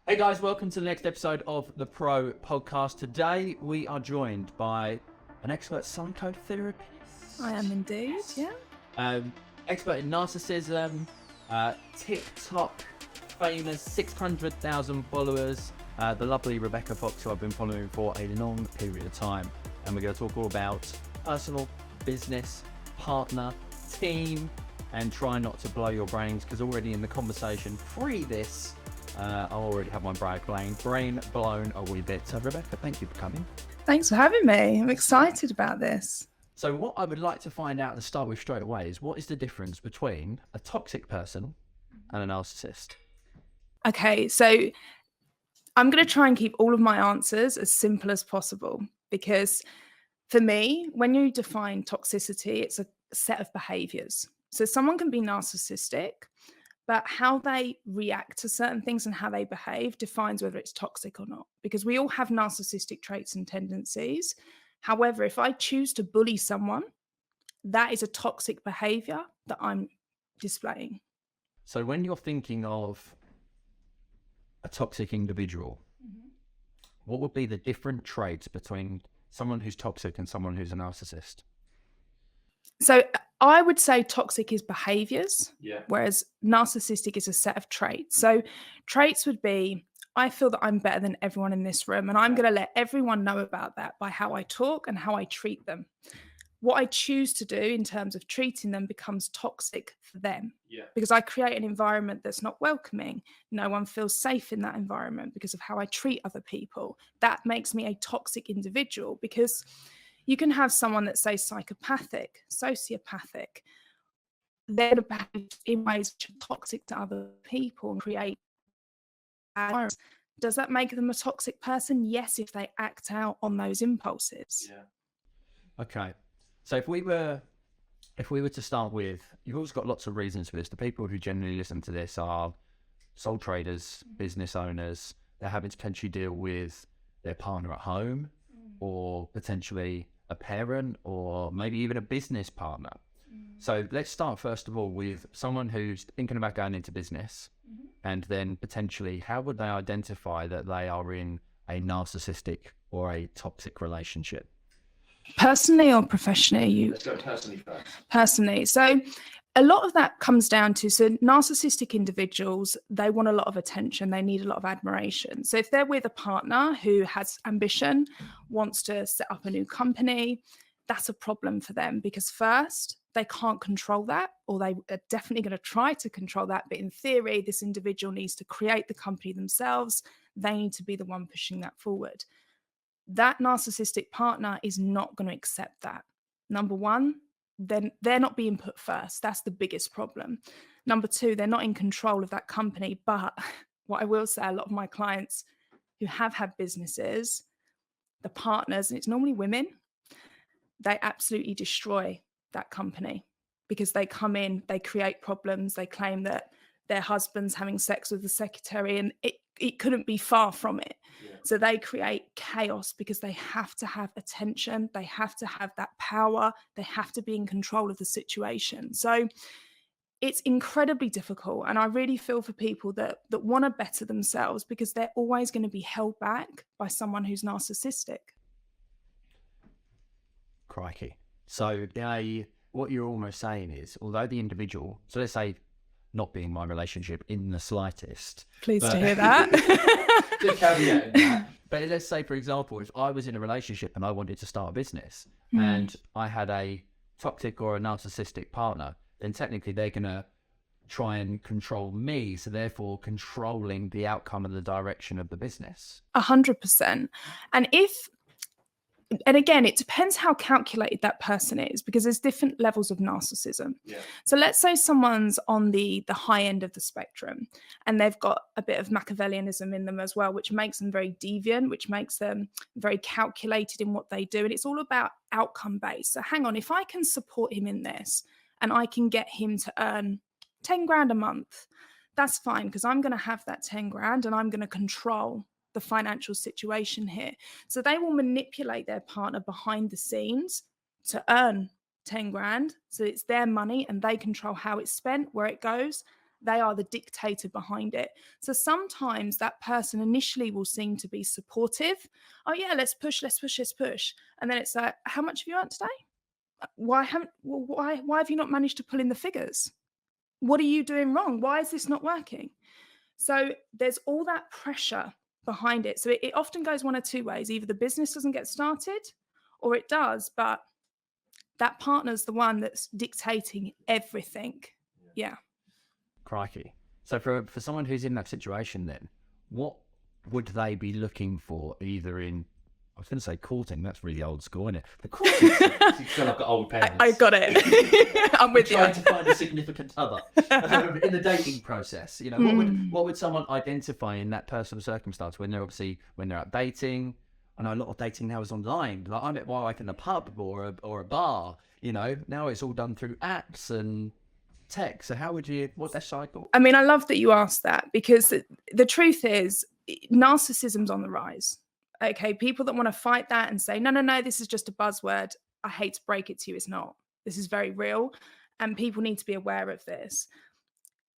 Hey guys, welcome to the next episode of the Pro Podcast. Today we are joined by an expert psychotherapist. I am indeed, yeah. Expert in narcissism, TikTok famous, 600,000 followers, the lovely Rebecca Fox, who I've been following for a long period of time. And we're going to talk all about personal, business, partner, team, and try not to blow your brains, because already in the conversation pre this, I already have my brain blown a wee bit. So Rebecca, thank you for coming. Thanks for having me. I'm excited about this. So what I would like to find out and start with straight away is, what is the difference between a toxic person and a narcissist? Okay, so I'm going to try and keep all of my answers as simple as possible, because for me, when you define toxicity, it's a set of behaviors. So someone can be narcissistic, but how they react to certain things and how they behave defines whether it's toxic or not, because we all have narcissistic traits and tendencies. However, if I choose to bully someone, that is a toxic behavior that I'm displaying. So when you're thinking of a toxic individual, what would be the different traits between someone who's toxic and someone who's a narcissist? So I would say toxic is behaviors, Yeah. whereas narcissistic is a set of traits. So traits would be, I feel that I'm better than everyone in this room, and I'm going to let everyone know about that by how I talk and how I treat them. What I choose to do in terms of treating them becomes toxic for them, because I create an environment that's not welcoming. No one feels safe in that environment because of how I treat other people. That makes me a toxic individual, because you can have someone that's, say, psychopathic, sociopathic. They're going to behave in ways which are toxic to other people and create bad environments. Does that make them a toxic person? Yes, if they act out on those impulses. Yeah. Okay. So if we were to start with, you've always got lots of reasons for this. The people who generally listen to this are sole traders, business owners. They're having to potentially deal with their partner at home, or potentially a parent, or maybe even a business partner. So let's start first of all with someone who's thinking about going into business, and then potentially, how would they identify that they are in a narcissistic or a toxic relationship? Personally or professionally? Let's go personally first. Personally. So a lot of that comes down to, so narcissistic individuals, they want a lot of attention. They need a lot of admiration. So if they're with a partner who has ambition, wants to set up a new company, that's a problem for them, because first, they can't control that, or they are definitely going to try to control that. But in theory, this individual needs to create the company themselves. They need to be the one pushing that forward. That narcissistic partner is not going to accept that. Number one, then they're not being put first. That's the biggest problem. Number two, they're not in control of that company. But what I will say, a lot of my clients who have had businesses, the partners, and it's normally women, they absolutely destroy that company, because they come in, they create problems, they claim that their husband's having sex with the secretary, and it couldn't be far from it. So they create chaos because they have to have attention, they have to have that power, they have to be in control of the situation. So it's incredibly difficult, and I really feel for people that want to better themselves, because they're always going to be held back by someone who's narcissistic. Crikey. So what you're almost saying is, although the individual, so let's say not being my relationship in the slightest. Pleased to hear that. Just caveat that. But let's say, for example, if I was in a relationship and I wanted to start a business, and I had a toxic or a narcissistic partner, then technically they're going to try and control me, so therefore controlling the outcome and the direction of the business. 100%. And again, it depends how calculated that person is, because there's different levels of narcissism. So let's say someone's on the high end of the spectrum, and they've got a bit of Machiavellianism in them as well, which makes them very deviant, which makes them very calculated in what they do. And it's all about outcome based. So hang on, if I can support him in this and I can get him to earn 10 grand a month, that's fine, because I'm going to have that 10 grand and I'm going to control the financial situation here. So they will manipulate their partner behind the scenes to earn 10 grand. So it's their money and they control how it's spent, where it goes. They are the dictator behind it. So sometimes that person initially will seem to be supportive. Oh yeah, let's push. And then it's like, how much have you earned today? Why have you not managed to pull in the figures? What are you doing wrong? Why is this not working? So there's all that pressure behind it. So it often goes one of two ways. Either the business doesn't get started or it does, but that partner's the one that's dictating everything. Yeah. Crikey. So for someone who's in that situation then, what would they be looking for either in, I was going to say courting, that's really old school, isn't it? The courting, you feel like old parents. I got it. I'm with you. Trying to find a significant other. In the dating process, you know, what would someone identify in that personal circumstance when they're out dating? I know a lot of dating now is online. Like I met my wife in a pub or a bar, you know, now it's all done through apps and tech. So what's that cycle? I mean, I love that you asked that, because the truth is narcissism's on the rise. Okay, people that want to fight that and say, no, this is just a buzzword. I hate to break it to you, it's not. This is very real, and people need to be aware of this.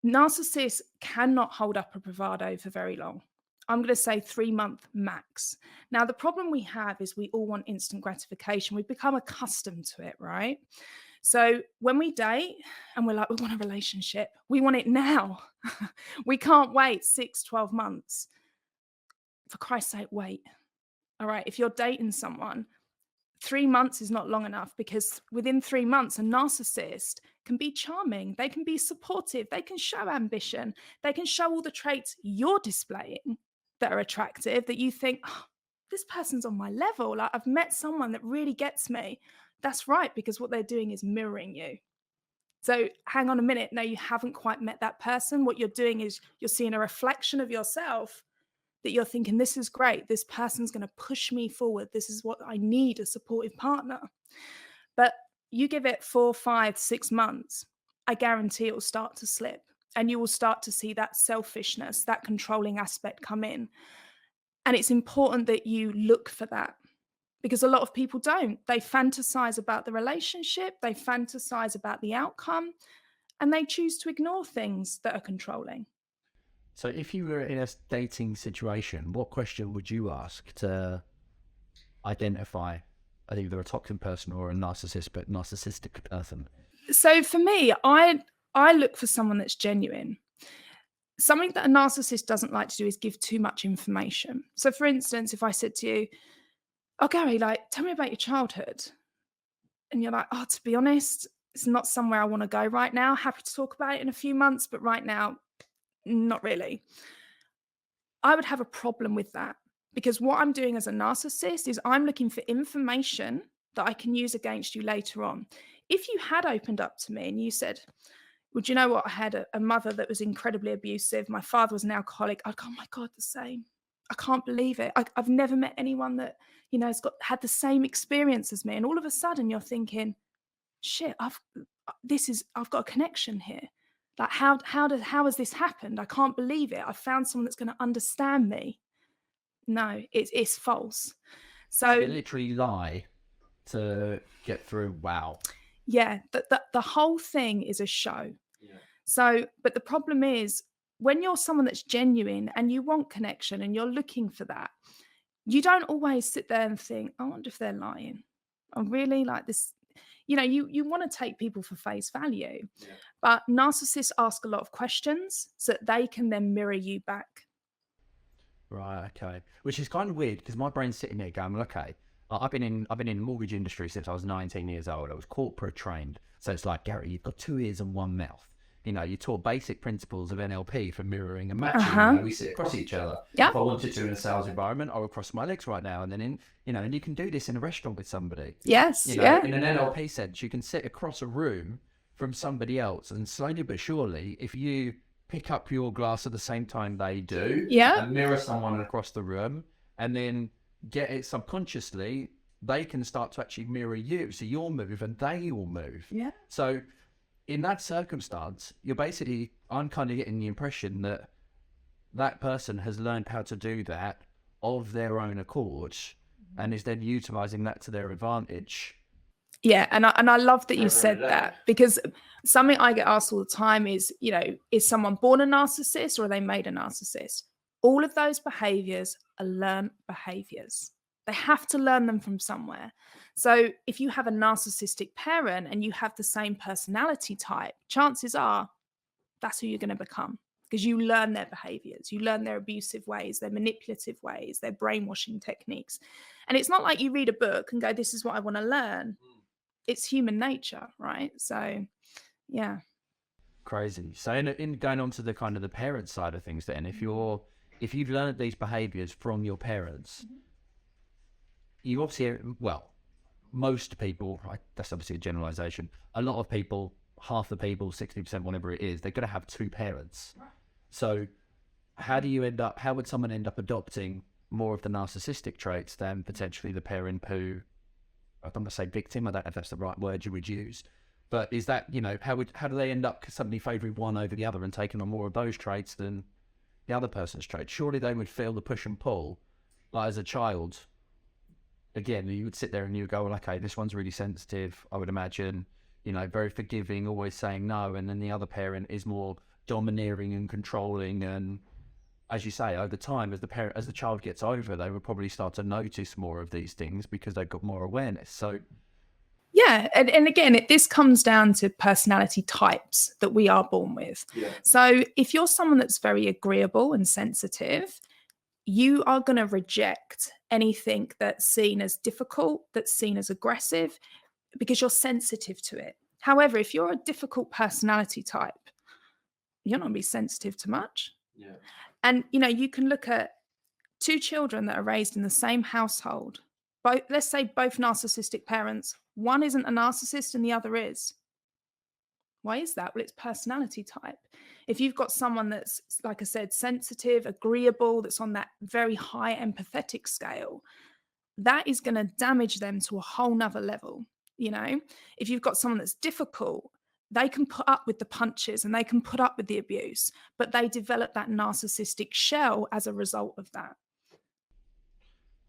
Narcissists cannot hold up a bravado for very long. I'm going to say 3-month max. Now, the problem we have is we all want instant gratification. We've become accustomed to it, right? So when we date and we're like, we want a relationship, we want it now. We can't wait 6, 12 months. For Christ's sake, wait. All right, if you're dating someone, 3 months is not long enough, because within 3 months, a narcissist can be charming. They can be supportive. They can show ambition. They can show all the traits you're displaying that are attractive, that you think, oh, this person's on my level. Like, I've met someone that really gets me. That's right, because what they're doing is mirroring you. So hang on a minute. No, you haven't quite met that person. What you're doing is you're seeing a reflection of yourself that you're thinking, this is great. This person's going to push me forward. This is what I need, a supportive partner. But you give it 4, 5, 6 months, I guarantee it will start to slip. And you will start to see that selfishness, that controlling aspect come in. And it's important that you look for that, because a lot of people don't. They fantasize about the relationship, they fantasize about the outcome, and they choose to ignore things that are controlling. So if you were in a dating situation, what question would you ask to identify either a toxic person or a narcissistic person? So for me, I look for someone that's genuine. Something that a narcissist doesn't like to do is give too much information. So for instance, if I said to you, oh, Gary, tell me about your childhood. And you're like, oh, to be honest, it's not somewhere I want to go right now. Happy to talk about it in a few months, but right now, not really. I would have a problem with that, because what I'm doing as a narcissist is I'm looking for information that I can use against you later on. If you had opened up to me and you said, well, do you know what? I had a mother that was incredibly abusive. My father was an alcoholic. I'd go, oh my God, the same. I can't believe it. I've never met anyone that, you know, has had the same experience as me. And all of a sudden you're thinking, shit, I've got a connection here. Like, how has this happened? I can't believe it. I found someone that's going to understand me. No, it's false. So you literally lie to get through. Wow. Yeah, the whole thing is a show. Yeah. So, but the problem is, when you're someone that's genuine and you want connection and you're looking for that, you don't always sit there and think, I wonder if they're lying. I'm really like this. You know, you want to take people for face value, but narcissists ask a lot of questions so that they can then mirror you back. Right. Okay. Which is kind of weird, because my brain's sitting there going, okay, I've been in the mortgage industry since I was 19 years old. I was corporate trained. So it's like, Gary, you've got 2 ears and 1 mouth. You know, you taught basic principles of NLP for mirroring and matching. You know, we sit across each other. Yeah. If I wanted to in a sales environment, I would cross my legs right now. And then and you can do this in a restaurant with somebody. Yes. You know, yeah. In an NLP sense, you can sit across a room from somebody else, and slowly but surely, if you pick up your glass at the same time they do, and mirror someone across the room, and then get it subconsciously, they can start to actually mirror you. So you'll move and they will move. Yeah. So in that circumstance, I'm kind of getting the impression that that person has learned how to do that of their own accord and is then utilizing that to their advantage. Yeah, and I love that you said that, because something I get asked all the time is, is someone born a narcissist or are they made a narcissist? All of those behaviors are learned behaviors. They have to learn them from somewhere. So if you have a narcissistic parent and you have the same personality type, chances are that's who you're going to become, because you learn their behaviors, you learn their abusive ways, their manipulative ways, their brainwashing techniques. And it's not like you read a book and go, this is what I want to learn. It's human nature, right? So, yeah. Crazy. So in going on to the kind of the parent side of things, then if you've learned these behaviors from your parents, you obviously, well, most people, right, that's obviously a generalization, a lot of people, half the people, 60%, whatever it is, they're going to have two parents. So how would someone end up adopting more of the narcissistic traits than potentially the parent who, I'm going to say victim, I don't know if that's the right word you would use, but is that, how do they end up suddenly favouring one over the other and taking on more of those traits than the other person's traits? Surely they would feel the push and pull, like as a child. Again, you would sit there and you would go, well, okay, this one's really sensitive, I would imagine, very forgiving, always saying no, and then the other parent is more domineering and controlling, and as you say, over time, as the child gets over, they would probably start to notice more of these things because they've got more awareness. So yeah, and again, this comes down to personality types that we are born with. Yeah. So if you're someone that's very agreeable and sensitive, you are going to reject anything that's seen as difficult, that's seen as aggressive, because you're sensitive to it. However, if you're a difficult personality type, you're not going to be sensitive to much. Yeah. And, you can look at two children that are raised in the same household. Let's say both narcissistic parents. One isn't a narcissist and the other is. Why is that? Well, it's personality type. If you've got someone that's, like I said, sensitive, agreeable, that's on that very high empathetic scale, that is going to damage them to a whole nother level. If you've got someone that's difficult, they can put up with the punches and they can put up with the abuse, but they develop that narcissistic shell as a result of that.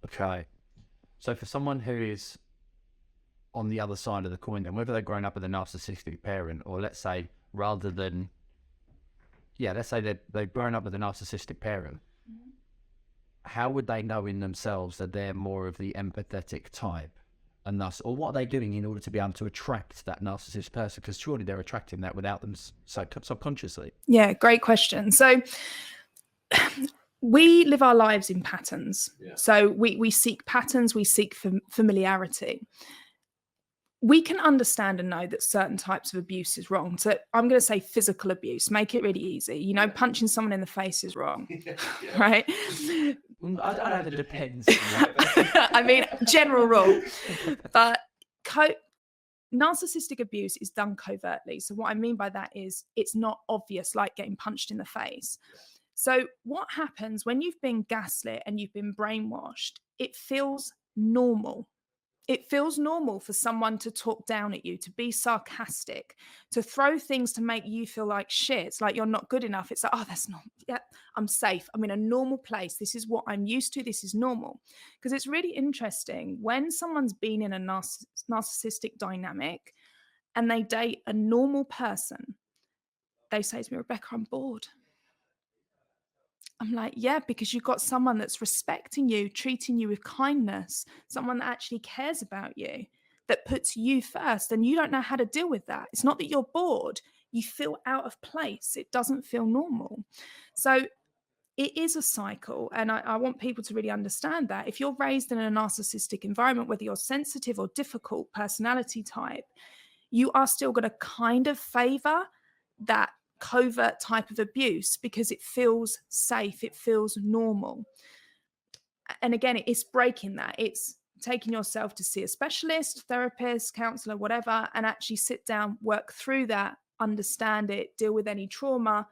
Okay. So for someone who is on the other side of the coin, then whether they've grown up with a narcissistic parent, or let's say they've grown up with a narcissistic parent, how would they know in themselves that they're more of the empathetic type? And thus, or what are they doing in order to be able to attract that narcissist person? Because surely they're attracting that without them subconsciously. Yeah, great question. So we live our lives in patterns. Yeah. So we seek patterns, we seek familiarity. We can understand and know that certain types of abuse is wrong. So I'm going to say physical abuse, make it really easy. Punching someone in the face is wrong, right? I don't know if it depends. I mean, general rule. But narcissistic abuse is done covertly. So what I mean by that is it's not obvious, like getting punched in the face. So what happens when you've been gaslit and you've been brainwashed? It feels normal. It feels normal for someone to talk down at you, to be sarcastic, to throw things to make you feel like shit. It's like you're not good enough. It's like, oh, that's not, yeah, I'm safe. I'm in a normal place. This is what I'm used to. This is normal. Because it's really interesting when someone's been in a narcissistic dynamic and they date a normal person, they say to me, Rebecca, I'm bored. I'm like, yeah, because you've got someone that's respecting you, treating you with kindness, someone that actually cares about you, that puts you first, and you don't know how to deal with that. It's not that you're bored. You feel out of place. It doesn't feel normal. So it is a cycle, and I want people to really understand that. If you're raised in a narcissistic environment, whether you're sensitive or difficult personality type, you are still going to kind of favor that covert type of abuse because it feels safe, it feels normal. And again, it's breaking that. It's taking yourself to see a specialist, therapist, counselor, whatever, and actually sit down, work through that, understand it, deal with any trauma,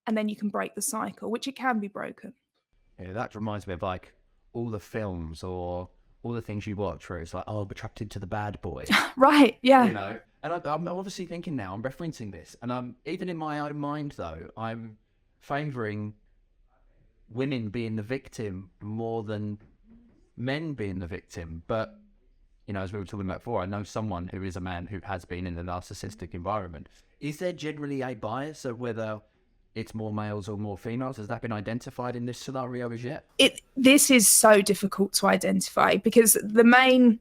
and then you can break the cycle, which it can be broken. Yeah, that reminds me of like all the films or all the things you watch where it's like, oh, attracted to the bad boy. Right, yeah. And I'm obviously thinking now, I'm referencing this, and even in my own mind, though, I'm favouring women being the victim more than men being the victim. But, you know, as we were talking about before, I know someone who is a man who has been in the narcissistic environment. Is there generally a bias of whether it's more males or more females? Has that been identified in this scenario as yet? This is so difficult to identify because the main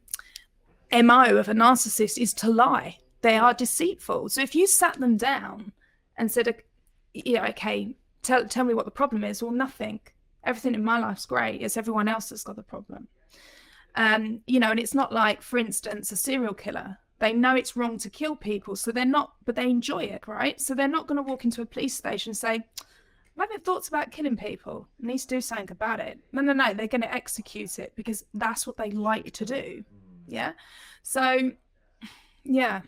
MO of a narcissist is to lie. They are deceitful. So if you sat them down and said, okay, tell me what the problem is. Well, nothing. Everything in my life's great. It's everyone else that's got the problem. And it's not like, for instance, a serial killer. They know it's wrong to kill people, so they're not, but they enjoy it, right? So they're not going to walk into a police station and say, I'm having thoughts about killing people. I need to do something about it. No. They're going to execute it because that's what they like to do. Yeah. So, yeah.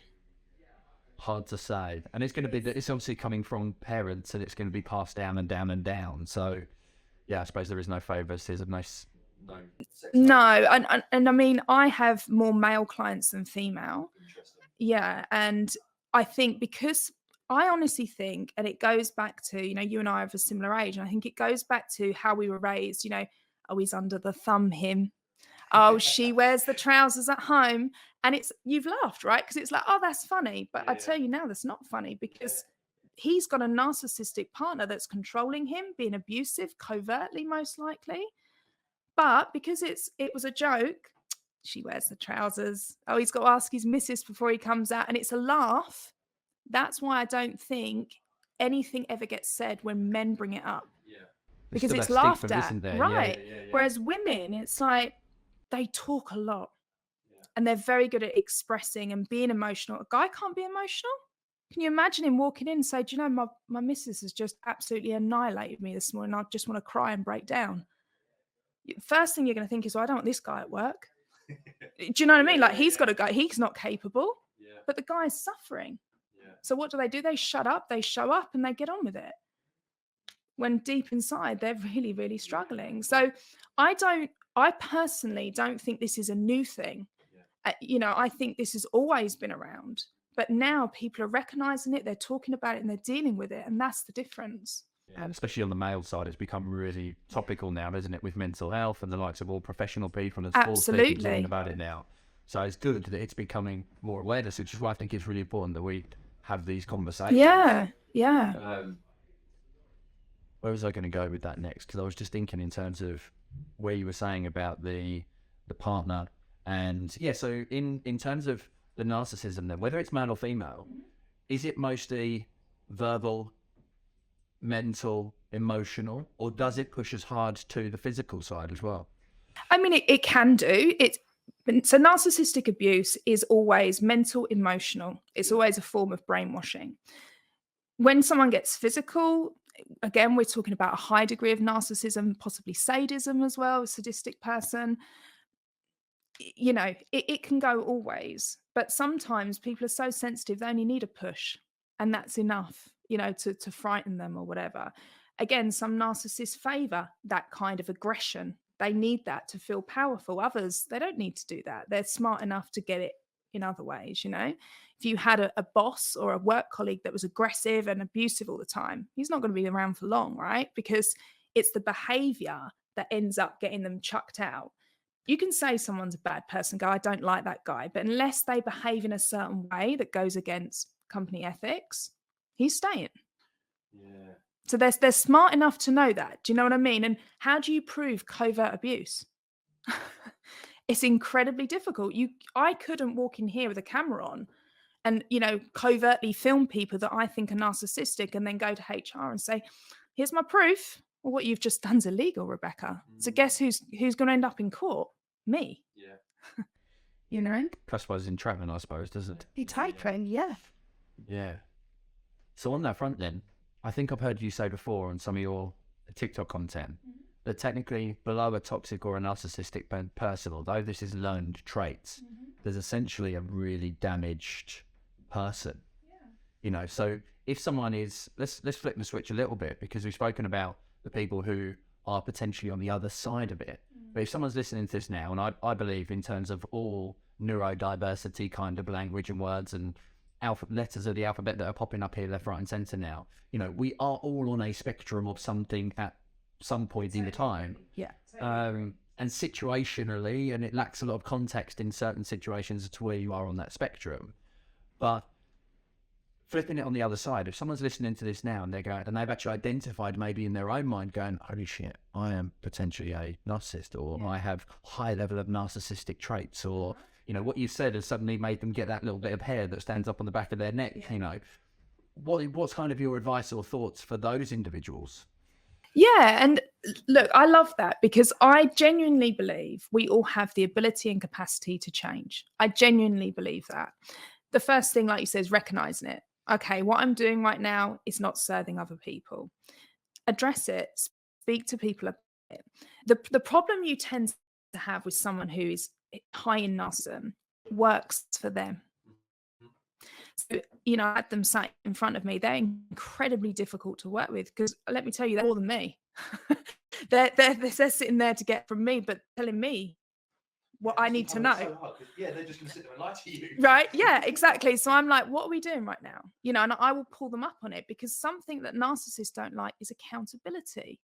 Hard to say. And it's going to be, it's obviously coming from parents and it's going to be passed down and down and down. So, yeah, I suppose there is no favoritism, no. And I mean, I have more male clients than female. Yeah. And I think because I honestly think, and it goes back to, you and I have a similar age, and I think it goes back to how we were raised, oh, he's under the thumb, him. Oh, she wears the trousers at home. And you've laughed, right? Because it's like, oh, that's funny. But I tell you now, that's not funny because he's got a narcissistic partner that's controlling him, being abusive, covertly, most likely. But because it was a joke, she wears the trousers. Oh, he's got to ask his missus before he comes out. And it's a laugh. That's why I don't think anything ever gets said when men bring it up. Yeah. Because it's laughed at. Right. Yeah. Whereas women, it's like they talk a lot. Yeah. And they're very good at expressing and being emotional. A guy can't be emotional. Can you imagine him walking in and say, do you know, my missus has just absolutely annihilated me this morning. I just want to cry and break down. First thing you're going to think is, well, I don't want this guy at work. Do you know what I mean? Like, he's got to go. He's not capable, but the guy's suffering. Yeah. So what do? They shut up, they show up, and they get on with it. When deep inside, they're really, really struggling. So I personally don't think this is a new thing. Yeah. I think this has always been around. But now people are recognizing it, they're talking about it, and they're dealing with it. And that's the difference. And especially on the male side, it's become really topical now, isn't it? With mental health and the likes of all professional people and sports people talking about it now. So it's good that it's becoming more awareness, which is why I think it's really important that we have these conversations. Yeah. Where was I going to go with that next? Because I was just thinking in terms of where you were saying about the partner. And yeah, so in terms of the narcissism then, whether it's male or female, is it mostly verbal, mental, emotional, or does it push as hard to the physical side as well? I mean, it can do. So narcissistic abuse is always mental, emotional. It's always a form of brainwashing. When someone gets physical, again, we're talking about a high degree of narcissism, possibly sadism as well, a sadistic person. It can go all ways. But sometimes people are so sensitive, they only need a push. And that's enough, to frighten them or whatever. Again, some narcissists favor that kind of aggression. They need that to feel powerful. Others, they don't need to do that. They're smart enough to get it in other ways, If you had a boss or a work colleague that was aggressive and abusive all the time, he's not going to be around for long, right? Because it's the behavior that ends up getting them chucked out. You can say someone's a bad person, go, I don't like that guy. But unless they behave in a certain way that goes against company ethics, he's staying. Yeah. So they're smart enough to know that. Do you know what I mean? And how do you prove covert abuse? It's incredibly difficult. I couldn't walk in here with a camera on and, covertly film people that I think are narcissistic and then go to HR and say, here's my proof. Well, what you've just done is illegal, Rebecca. So guess who's going to end up in court? Me. Yeah. Classifies as entrapment, I suppose, does it? You typing, yeah. Yeah. So on that front then, I think I've heard you say before on some of your TikTok content that technically below a toxic or a narcissistic person, although this is learned traits, there's essentially a really damaged person. Yeah. So if someone is, let's flip the switch a little bit, because we've spoken about the people who are potentially on the other side of it. But if someone's listening to this now, and I believe in terms of all neurodiversity kind of language and words and letters of the alphabet that are popping up here left, right and centre now, we are all on a spectrum of something at some point in the time. Yeah. and situationally, and it lacks a lot of context in certain situations as to where you are on that spectrum. But flipping it on the other side, if someone's listening to this now and they're going, and they've actually identified maybe in their own mind going, holy shit, I am potentially a narcissist, or I have high level of narcissistic traits, or, you know, what you said has suddenly made them get that little bit of hair that stands up on the back of their neck, you know. What's kind of your advice or thoughts for those individuals? Yeah, and look, I love that, because I genuinely believe we all have the ability and capacity to change. I genuinely believe that. The first thing, like you said, is recognizing it. Okay, what I'm doing right now is not serving other people. Address it, speak to people about it. The problem you tend to have with someone who is high in narcissism works for them. So, you know, I had them sat in front of me. They're incredibly difficult to work with, because let me tell you, they're more than me. they're sitting there to get from me, but telling me what I need to know. So hard, they're just going to sit there and lie to you. Right? Yeah, exactly. So I'm like, what are we doing right now? You know, and I will pull them up on it, because something that narcissists don't like is accountability.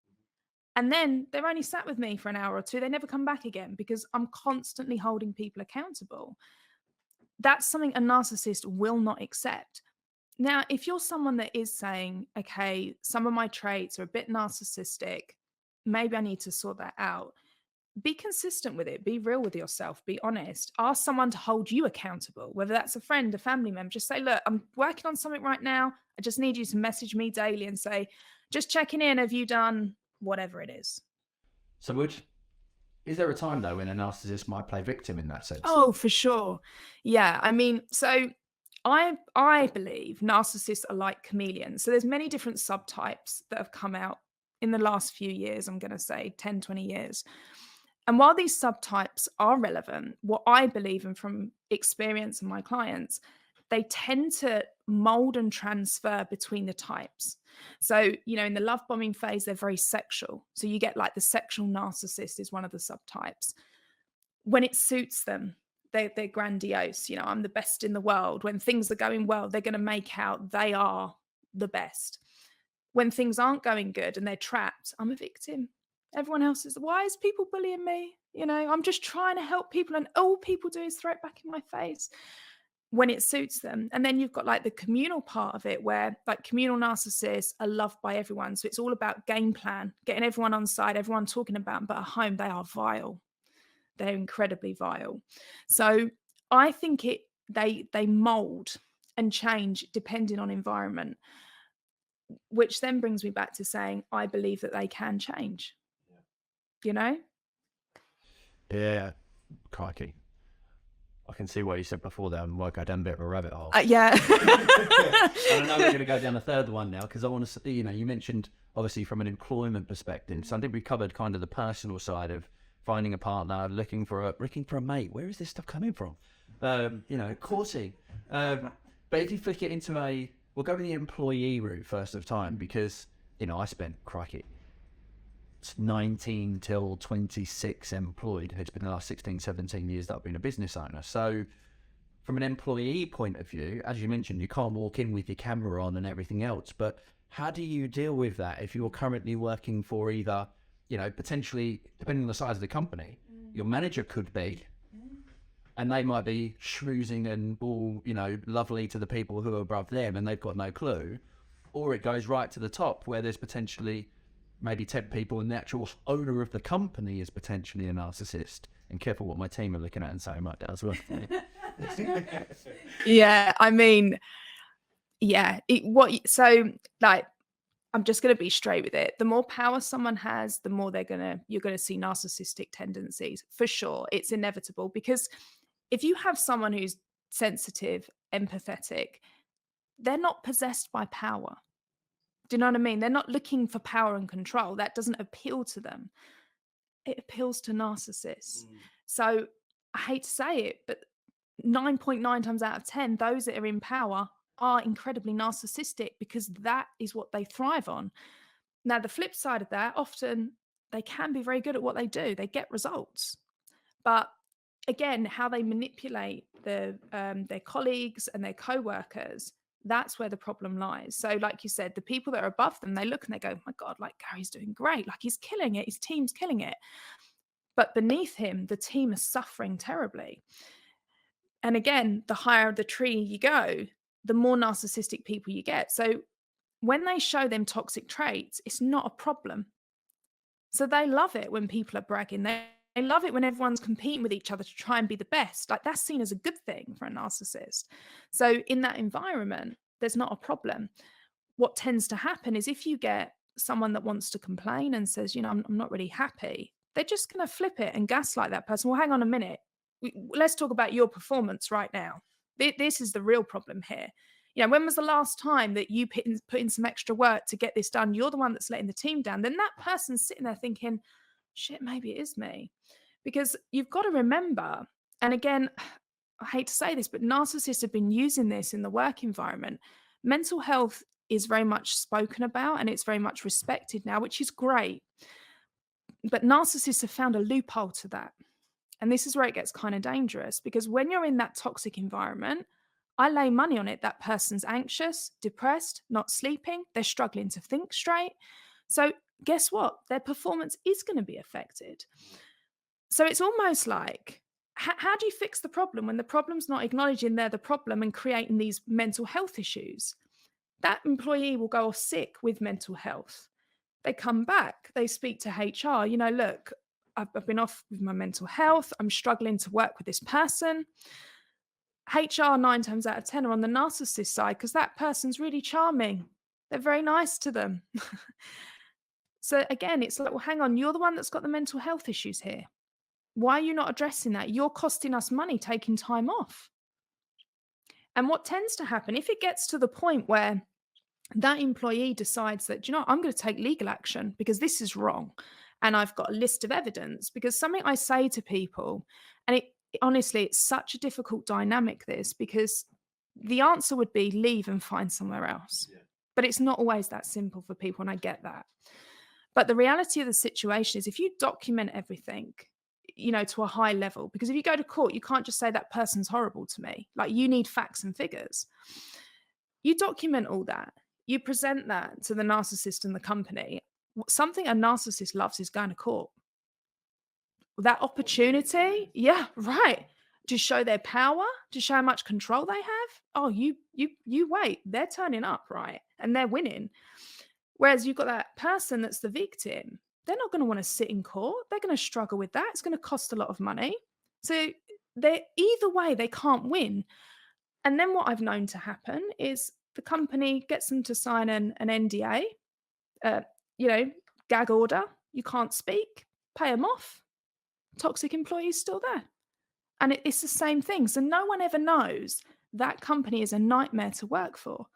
And then they're only sat with me for an hour or two. They never come back again, because I'm constantly holding people accountable. That's something a narcissist will not accept. Now, if you're someone that is saying, okay, some of my traits are a bit narcissistic, maybe I need to sort that out. Be consistent with it. Be real with yourself. Be honest. Ask someone to hold you accountable, whether that's a friend, a family member. Just say, look, I'm working on something right now. I just need you to message me daily and say, just checking in. Have you done whatever it is? So is there a time though when a narcissist might play victim in that sense? Oh, for sure. Yeah. I mean, so I believe narcissists are like chameleons. So there's many different subtypes that have come out in the last few years, I'm going to say 10, 20 years. And while these subtypes are relevant, what I believe, and from experience of my clients, they tend to mold and transfer between the types. So, you know, in the love bombing phase, they're very sexual. So you get like the sexual narcissist is one of the subtypes. When it suits them, they're grandiose. You know, I'm the best in the world. When things are going well, they're going to make out they are the best. When things aren't going good and they're trapped, I'm a victim. Everyone else is, why is people bullying me? You know, I'm just trying to help people, and all people do is throw it back in my face. When it suits them. And then you've got like the communal part of it, where like communal narcissists are loved by everyone. So it's all about game plan, getting everyone on side, everyone talking about them, but at home they are vile. They're incredibly vile. So I think they mold and change depending on environment, which then brings me back to saying, I believe that they can change. You know? Yeah, crikey. I can see what you said before there, and might go down a bit of a rabbit hole. Yeah. I know we're going to go down a third one now, because I want to, you know, you mentioned obviously from an employment perspective. So I think we covered kind of the personal side of finding a partner, looking for a mate. Where is this stuff coming from? You know, courting. But if you flick it into we'll go with the employee route first of time, because, you know, I spent, crikey, 19 till 26 employed. It's been the last 16, 17 years that I've been a business owner. So from an employee point of view, as you mentioned, you can't walk in with your camera on and everything else, but how do you deal with that if you're currently working for either, you know, potentially, depending on the size of the company, your manager could be, and they might be schmoozing and all, you know, lovely to the people who are above them and they've got no clue, or it goes right to the top where there's potentially maybe 10 people and the actual owner of the company is potentially a narcissist. And careful what my team are looking at and saying, might do as well. Yeah, I mean, yeah. So like, I'm just going to be straight with it. The more power someone has, the more you're going to see narcissistic tendencies, for sure. It's inevitable, because if you have someone who's sensitive, empathetic, they're not possessed by power. Do you know what I mean? They're not looking for power and control. That doesn't appeal to them. It appeals to narcissists. So I hate to say it, but 9.9 times out of 10, those that are in power are incredibly narcissistic, because that is what they thrive on. Now, the flip side of that, often they can be very good at what they do. They get results. But again, how they manipulate their colleagues and their co-workers, that's where the problem lies. So like you said, the people that are above them, they look and they go, my God, like Gary's doing great. Like he's killing it. His team's killing it. But beneath him, the team is suffering terribly. And again, the higher the tree you go, the more narcissistic people you get. So when they show them toxic traits, it's not a problem. So they love it when people are bragging. They love it when everyone's competing with each other to try and be the best. Like, that's seen as a good thing for a narcissist. So in that environment, there's not a problem. What tends to happen is if you get someone that wants to complain and says, I'm not really happy, they're just going to flip it and gaslight that person. Well, hang on a minute. Let's talk about your performance right now. This is the real problem here. When was the last time that you put in some extra work to get this done? You're the one that's letting the team down. Then that person's sitting there thinking, shit, maybe it is me. Because you've got to remember, and again, I hate to say this, but narcissists have been using this in the work environment. Mental health is very much spoken about and it's very much respected now, which is great. But narcissists have found a loophole to that. And this is where it gets kind of dangerous, because when you're in that toxic environment, I lay money on it, that person's anxious, depressed, not sleeping, they're struggling to think straight. So guess what? Their performance is going to be affected. So it's almost like, how do you fix the problem when the problem's not acknowledging they're the problem and creating these mental health issues? That employee will go off sick with mental health. They come back, they speak to HR, look, I've been off with my mental health. I'm struggling to work with this person. HR 9 times out of 10 are on the narcissist side because that person's really charming. They're very nice to them. So again, it's like, well, hang on, you're the one that's got the mental health issues here. Why are you not addressing that? You're costing us money taking time off. And what tends to happen, if it gets to the point where that employee decides that, I'm going to take legal action because this is wrong. And I've got a list of evidence, because something I say to people, and honestly, it's such a difficult dynamic, this, because the answer would be leave and find somewhere else. Yeah. But it's not always that simple for people, and I get that. But the reality of the situation is, if you document everything, to a high level, because if you go to court, you can't just say that person's horrible to me. Like, you need facts and figures. You document all that. You present that to the narcissist and the company. Something a narcissist loves is going to court. That opportunity, yeah, right, to show their power, to show how much control they have. Oh, you wait, they're turning up, right? And they're winning. Whereas you've got that person that's the victim, they're not going to want to sit in court. They're going to struggle with that. It's going to cost a lot of money. So either way, they can't win. And then what I've known to happen is the company gets them to sign an NDA, gag order. You can't speak, pay them off. Toxic employees still there. And it's the same thing. So no one ever knows that company is a nightmare to work for,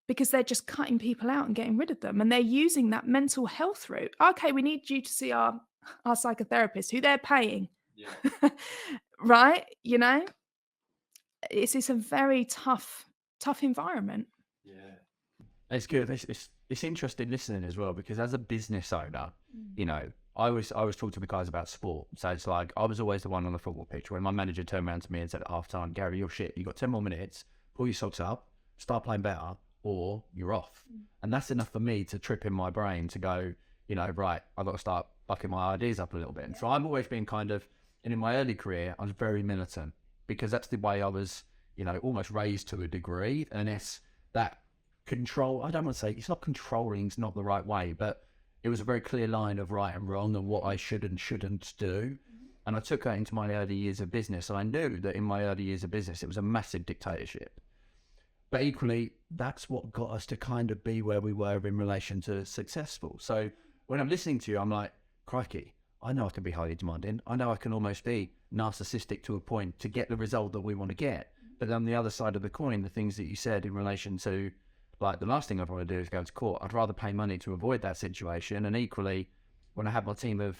because they're just cutting people out and getting rid of them. And they're using that mental health route. Okay, we need you to see our psychotherapist, who they're paying. Yeah. Right? It's a very tough environment. Yeah. It's good. It's interesting listening as well, because as a business owner, I always talk to the guys about sport. So it's like, I was always the one on the football pitch when my manager turned around to me and said at half time, Gary, you're shit. You got 10 more minutes, pull your socks up, start playing better, or you're off. And that's enough for me to trip in my brain to go, right, I've got to start bucking my ideas up a little bit. And so I've always been and in my early career, I was very militant, because that's the way I was, almost raised to a degree. And it's that control. I don't want to say, it's not controlling, it's not the right way, but it was a very clear line of right and wrong and what I should and shouldn't do. And I took that into my early years of business. And I knew that in my early years of business, it was a massive dictatorship. But equally, that's what got us to kind of be where we were in relation to successful. So when I'm listening to you, I'm like, crikey, I know I can be highly demanding. I know I can almost be narcissistic to a point to get the result that we want to get. But on the other side of the coin, the things that you said in relation to, like, the last thing I'd want to do is go to court. I'd rather pay money to avoid that situation. And equally, when I had my team of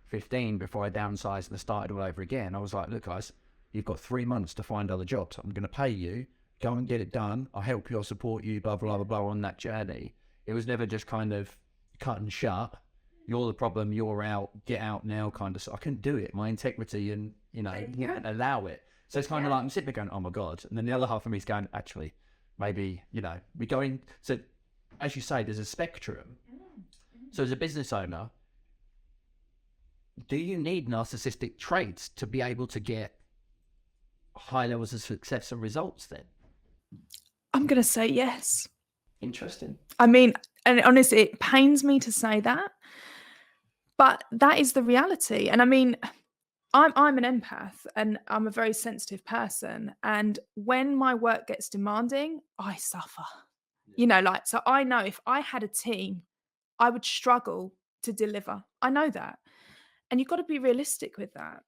15 before I downsized and started all over again, I was like, look, guys, you've got 3 months to find other jobs. I'm going to pay you. Go and get it done. I'll help you. I'll support you, blah, blah, blah, blah, on that journey. It was never just kind of cut and shut. You're the problem. You're out. Get out now kind of. So I couldn't do it. My integrity and, allow it. So it's kind of like, I'm sitting there going, oh my God. And then the other half of me is going, actually, maybe, we're going. So as you say, there's a spectrum. So as a business owner, do you need narcissistic traits to be able to get high levels of success and results then? I'm going to say yes. Interesting. I mean, and honestly, it pains me to say that, but that is the reality. And I mean, I'm an empath and I'm a very sensitive person. And when my work gets demanding, I suffer. You know, like, so I know if I had a team, I would struggle to deliver. I know that. And you've got to be realistic with that.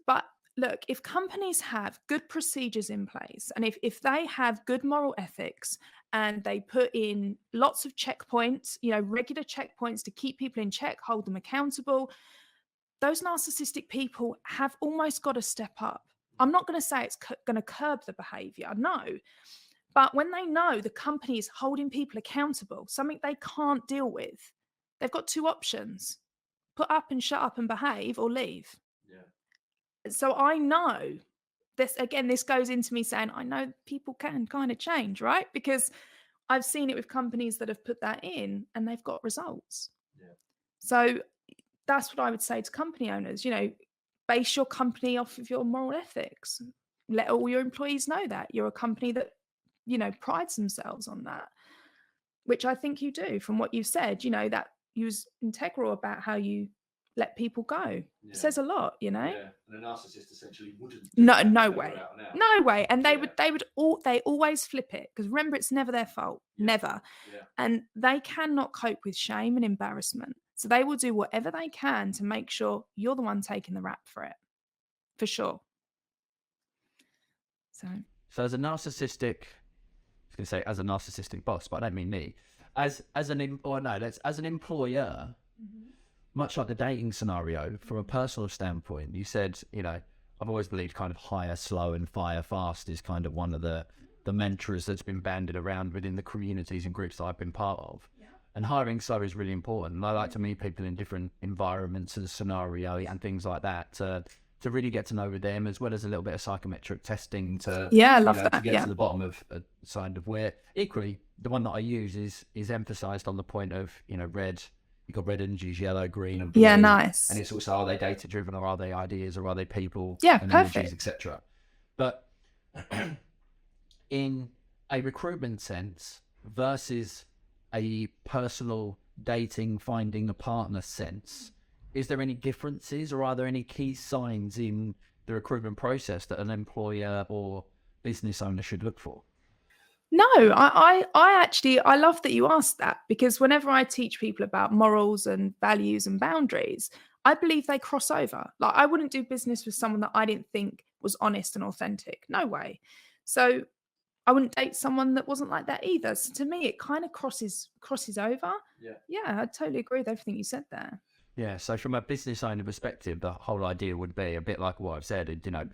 But look, if companies have good procedures in place and if they have good moral ethics and they put in lots of checkpoints, you know, regular checkpoints to keep people in check, hold them accountable, those narcissistic people have almost got to step up. I'm not going to say it's going to curb the behavior, no. But when they know the company is holding people accountable, something they can't deal with, they've got two options: put up and shut up and behave, or leave. Yeah. So I know this, again, this goes into me saying, I know people can kind of change, right? Because I've seen it with companies that have put that in and they've got results. Yeah. So that's what I would say to company owners, you know, base your company off of your moral ethics. Let all your employees know that you're a company that, you know, prides themselves on that, which I think you do from what you've said, you know, that you was integral about how you let people go. Yeah. It says a lot, you know. Yeah. And a narcissist essentially wouldn't. No way. No way. And they always flip it, because remember, it's never their fault. Yeah. Never. Yeah. And they cannot cope with shame and embarrassment. So they will do whatever they can to make sure you're the one taking the rap for it. For sure. So as a narcissistic, I was going to say as a narcissistic boss, but I don't mean me. As an employer, mm-hmm. much like the dating scenario, from a personal standpoint, you said, you know, I've always believed kind of hire slow and fire fast is kind of one of the mantras that's been banded around within the communities and groups that I've been part of. Yeah. And hiring slow is really important. I like to meet people in different environments and scenario and things like that to really get to know them, as well as a little bit of psychometric testing to I love that. To get to the bottom of a side of where equally the one that I use is emphasized on the point of, you know, red. You've got red energies, yellow, green, and blue. Yeah, nice. And it's also, are they data driven, or are they ideas, or are they people? Yeah, and perfect. Energies, etc. But in a recruitment sense versus a personal dating, finding a partner sense, is there any differences, or are there any key signs in the recruitment process that an employer or business owner should look for? No, I actually, I love that you asked that, because whenever I teach people about morals and values and boundaries, I believe they cross over. Like, I wouldn't do business with someone that I didn't think was honest and authentic. No way. So I wouldn't date someone that wasn't like that either. So to me, it kind of crosses over. Yeah, I totally agree with everything you said there. Yeah, so from a business owner perspective, the whole idea would be a bit like what I've said, you know,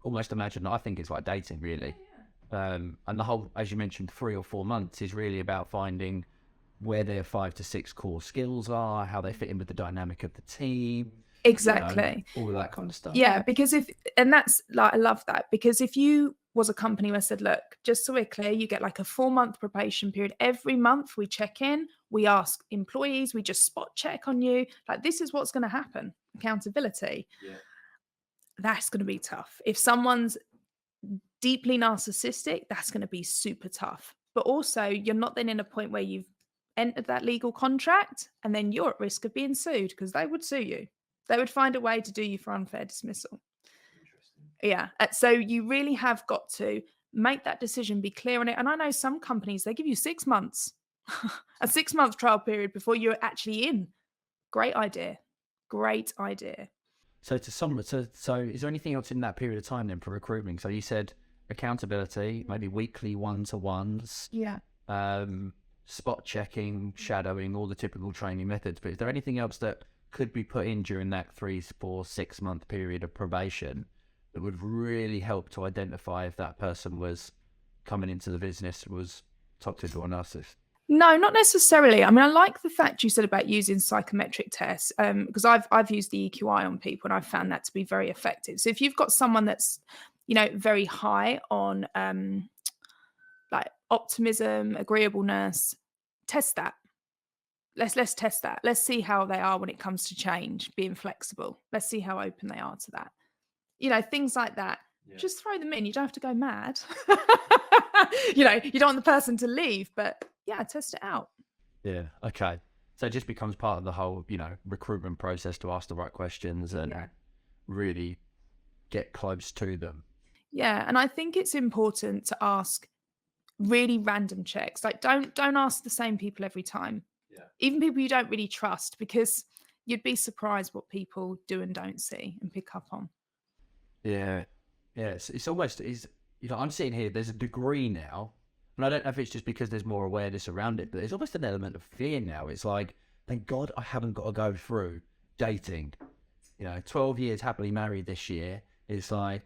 almost imagine, I think it's like dating, really. And the whole, as you mentioned, 3 or 4 months is really about finding where their 5 to 6 core skills are, how they fit in with the dynamic of the team. Exactly. You know, all of that kind of stuff. Yeah, because and that's like, I love that, because if you was a company where said, look, just so we're clear, you get like a 4-month probation period. Every month we check in, we ask employees, we just spot check on you. Like, this is what's going to happen. Accountability. Yeah. That's going to be tough. If someone's deeply narcissistic, that's going to be super tough. But also, you're not then in a point where you've entered that legal contract and then you're at risk of being sued, because they would sue you. They would find a way to do you for unfair dismissal. Yeah. So you really have got to make that decision, be clear on it. And I know some companies, they give you 6 months, a 6-month trial period before you're actually in. Great idea. Great idea. So so is there anything else in that period of time then for recruitment? So you said accountability, maybe weekly one-to-ones. Yeah. Spot checking, shadowing, all the typical training methods. But is there anything else that could be put in during that 3, 4, 6 month period of probation that would really help to identify if that person was coming into the business was toxic or narcissist? No, not necessarily. I mean, I like the fact you said about using psychometric tests, because I've used the EQI on people and I've found that to be very effective. So if you've got someone that's, you know, very high on like optimism, agreeableness, test that. let's test that. Let's see how they are when it comes to change, being flexible. Let's see how open they are to that. Things like that. Yeah. Just throw them in. You don't have to go mad. You don't want the person to leave, but yeah, test it out. Yeah. Okay. So it just becomes part of the whole, recruitment process to ask the right questions and really get close to them. Yeah, and I think it's important to ask really random checks. Like don't ask the same people every time. Yeah. Even people you don't really trust, because you'd be surprised what people do and don't see and pick up on. Yeah. Yeah. It's almost, I'm sitting here, there's a degree now, and I don't know if it's just because there's more awareness around it, but there's almost an element of fear now. It's like, thank God I haven't got to go through dating. 12 years happily married this year. It's like,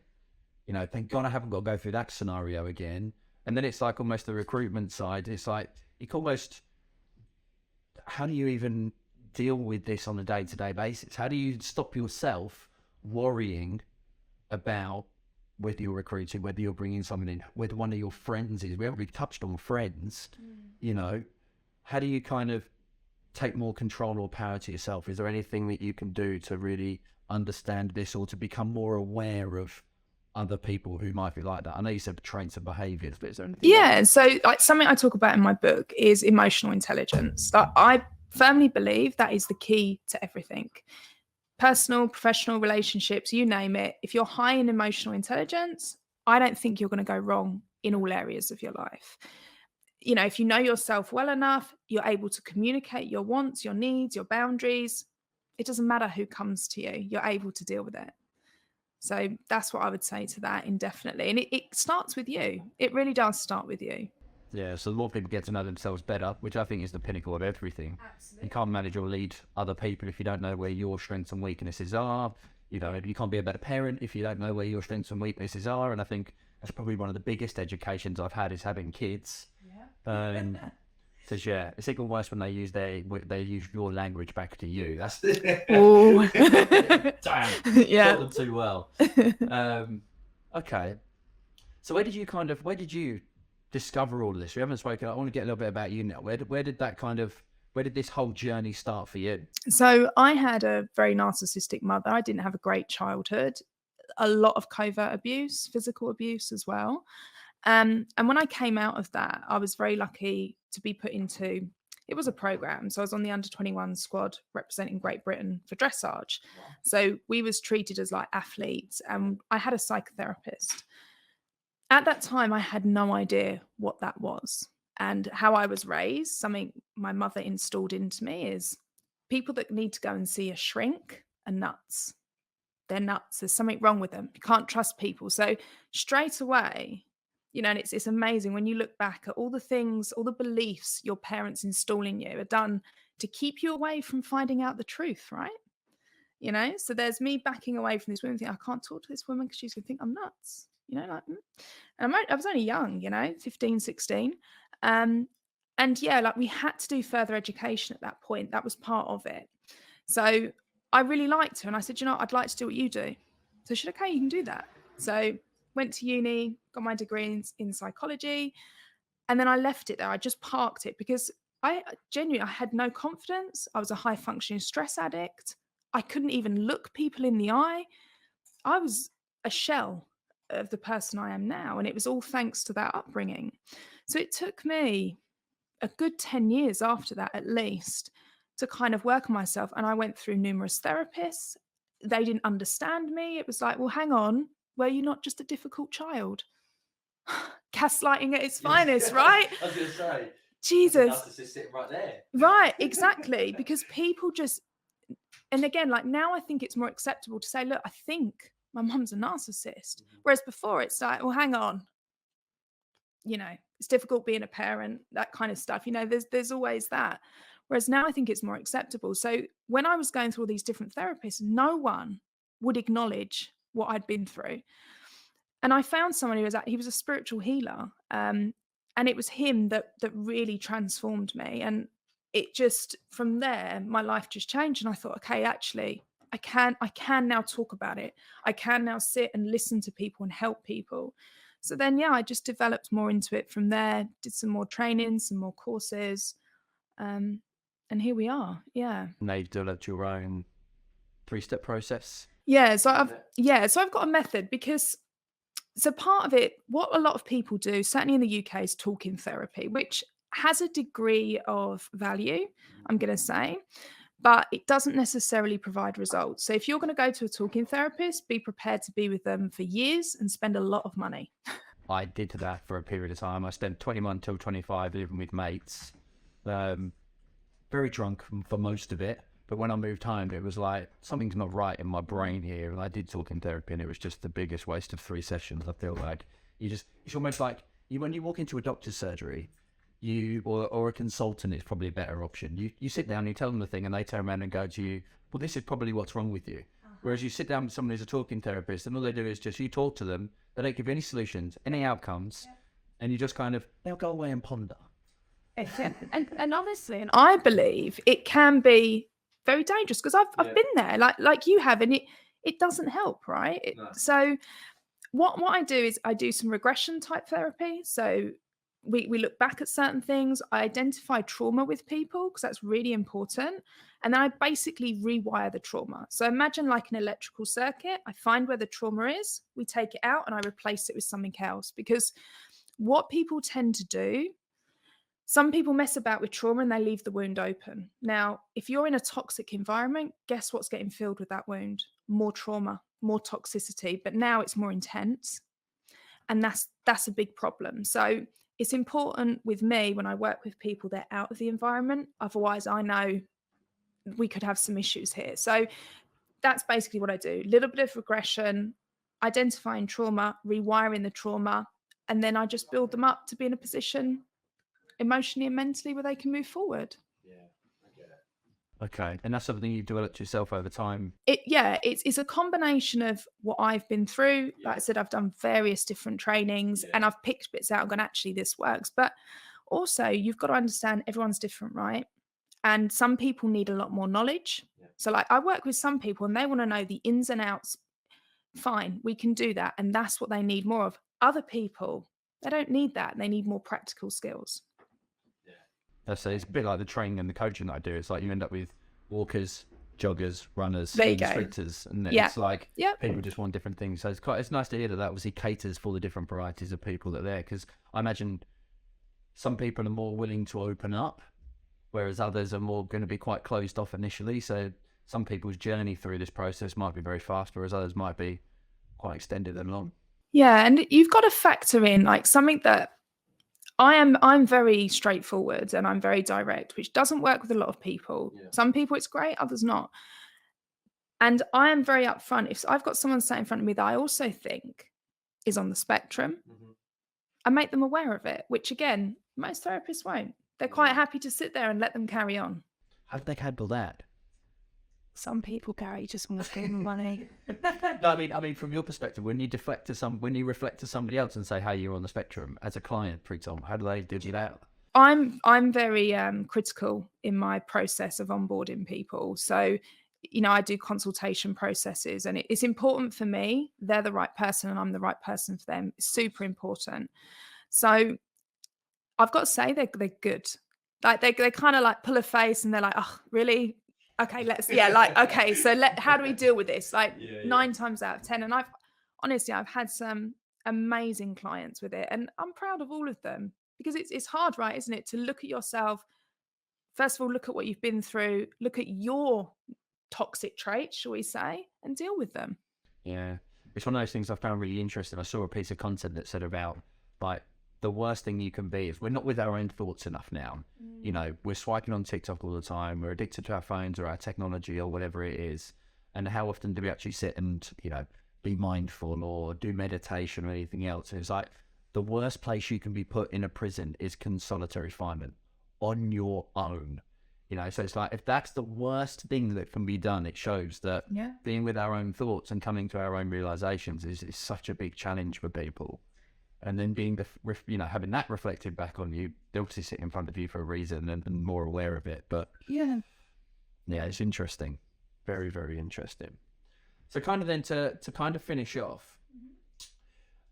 thank God I haven't got to go through that scenario again. And then it's like almost the recruitment side. It's like, how do you even deal with this on a day-to-day basis? How do you stop yourself worrying about whether you're recruiting, whether you're bringing someone in, whether one of your friends is? We haven't really touched on friends. How do you kind of take more control or power to yourself? Is there anything that you can do to really understand this, or to become more aware of other people who might be like that? I know you said traits and behaviors, but is there anything else? So like something I talk about in my book is emotional intelligence. Like, I firmly believe that is the key to everything. Personal, professional, relationships, you name it. If you're high in emotional intelligence, I don't think you're going to go wrong in all areas of your life. If you know yourself well enough, you're able to communicate your wants, your needs, your boundaries. It doesn't matter who comes to you, you're able to deal with it. So that's what I would say to that, indefinitely. And it starts with you. It really does start with you. Yeah, so the more people get to know themselves better, which I think is the pinnacle of everything. Absolutely. You can't manage or lead other people if you don't know where your strengths and weaknesses are. You can't be a better parent if you don't know where your strengths and weaknesses are. And I think that's probably one of the biggest educations I've had, is having kids. Yeah. Because it's even worse when they use your language back to you. That's Oh, damn. Yeah. Taught them too well. Okay. So where did you discover all of this? We haven't spoken. I want to get a little bit about you now. Where did this whole journey start for you? So I had a very narcissistic mother. I didn't have a great childhood. A lot of covert abuse, physical abuse as well. And when I came out of that, I was very lucky to be put into, it was a program. So I was on the under-21 squad representing Great Britain for dressage. Wow. So we was treated as like athletes, and I had a psychotherapist. At that time, I had no idea what that was. And how I was raised, something my mother installed into me, is people that need to go and see a shrink are nuts. They're nuts. There's something wrong with them. You can't trust people. So straight away, and it's amazing when you look back at all the things, all the beliefs your parents install in you are done to keep you away from finding out the truth, right? So there's me backing away from this woman, thinking, I can't talk to this woman because she's going to think I'm nuts, And I was only young, 15, 16. And we had to do further education at that point. That was part of it. So I really liked her, and I said, I'd like to do what you do. So she said, okay, you can do that. So went to uni, got my degree in psychology, and then I left it there. I just parked it because I had no confidence. I was a high functioning stress addict. I couldn't even look people in the eye. I was a shell of the person I am now, and it was all thanks to that upbringing. So it took me a good 10 years after that, at least, to kind of work on myself. And I went through numerous therapists. They didn't understand me. It was like, well, hang on, were you not just a difficult child? Gaslighting at its finest, right? I was going to say, Jesus. Narcissistic right there. Right, exactly. Because people just, and again, like now I think it's more acceptable to say, look, I think my mum's a narcissist. Whereas before it's like, well, hang on. It's difficult being a parent, that kind of stuff. There's always that. Whereas now I think it's more acceptable. So when I was going through all these different therapists, no one would acknowledge what I'd been through. And I found someone he was a spiritual healer. And it was him that really transformed me. And it just, from there, my life just changed. And I thought, okay, actually, I can now talk about it. I can now sit and listen to people and help people. So then, I just developed more into it from there, did some more training, some more courses. And here we are. Yeah. And they've developed your own 3-step process. Yeah. So I've got a method because so part of it, what a lot of people do, certainly in the UK, is talking therapy, which has a degree of value, I'm going to say, but it doesn't necessarily provide results. So if you're going to go to a talking therapist, be prepared to be with them for years and spend a lot of money. I did that for a period of time. I spent 21 till 25 living with mates, very drunk for most of it. But when I moved home, it was like, something's not right in my brain here. And I did talk in therapy, and it was just the biggest waste of 3 sessions. I feel like it's almost like when you walk into a doctor's surgery, or a consultant is probably a better option. You sit down, you tell them the thing, and they turn around and go to you, well, this is probably what's wrong with you. Whereas you sit down with someone who's a talking therapist, and all they do is just, you talk to them, they don't give you any solutions, any outcomes, and you just kind of, they'll go away and ponder. And honestly, and I believe it can be very dangerous because I've been there like you have, and it doesn't help, right? No. So what I do is I do some regression type therapy. So we look back at certain things. I identify trauma with people because that's really important. And then I basically rewire the trauma. So imagine like an electrical circuit. I find where the trauma is, we take it out, and I replace it with something else. Because what people tend to do, some people mess about with trauma and they leave the wound open. Now, if you're in a toxic environment, guess what's getting filled with that wound? More trauma, more toxicity, but now it's more intense. And that's a big problem. So it's important with me when I work with people, they're out of the environment. Otherwise, I know we could have some issues here. So that's basically what I do. A little bit of regression, identifying trauma, rewiring the trauma, and then I just build them up to be in a position emotionally and mentally where they can move forward. Yeah, I get it. Okay. And that's something you've developed yourself over time. It's a combination of what I've been through. Like I said, I've done various different trainings and I've picked bits out and gone, actually, this works. But also you've got to understand everyone's different, right? And some people need a lot more knowledge. Yeah. So like I work with some people and they want to know the ins and outs. Fine, we can do that. And that's what they need more of. Other people, they don't need that. They need more practical skills. It's a bit like the training and the coaching that I do. It's like you end up with walkers, joggers, runners, There you go. sprinters, and Yeah. it's like Yep. people just want different things. So it's nice to hear that obviously caters for the different varieties of people that are there. Because I imagine some people are more willing to open up, whereas others are more going to be quite closed off initially. So some people's journey through this process might be very fast, whereas others might be quite extended and long. Yeah, and you've got to factor in like something that I'm very straightforward and I'm very direct, which doesn't work with a lot of people. Yeah. Some people it's great, others not. And I am very upfront. If I've got someone sat in front of me that I also think is on the spectrum, I make them aware of it, which again, most therapists won't. They're quite happy to sit there and let them carry on. How did they handle that? Some people, Gary, just want to give them money. No, I mean, from your perspective, when you reflect to somebody else and say, "Hey, you're on the spectrum," as a client, for example, how do they do that? I'm very critical in my process of onboarding people. So, I do consultation processes, and it's important for me. They're the right person, and I'm the right person for them. It's super important. So, I've got to say they're good. Like they kind of like pull a face, and they're like, "Oh, really? Okay, okay, so how do we deal with this?" Like 9 times out of 10. And I've had some amazing clients with it, and I'm proud of all of them because it's hard, right? Isn't it? To look at yourself. First of all, look at what you've been through, look at your toxic traits, shall we say, and deal with them. Yeah. It's one of those things I found really interesting. I saw a piece of content that said about like the worst thing you can be is we're not with our own thoughts enough now. We're swiping on TikTok all the time. We're addicted to our phones or our technology or whatever it is. And how often do we actually sit and, be mindful or do meditation or anything else? And it's like the worst place you can be put in a prison is solitary confinement on your own. So it's like if that's the worst thing that can be done, it shows that being with our own thoughts and coming to our own realizations is such a big challenge for people. And then being having that reflected back on you, they obviously sit in front of you for a reason and more aware of it. But yeah, it's interesting, very, very interesting. So kind of then to kind of finish off,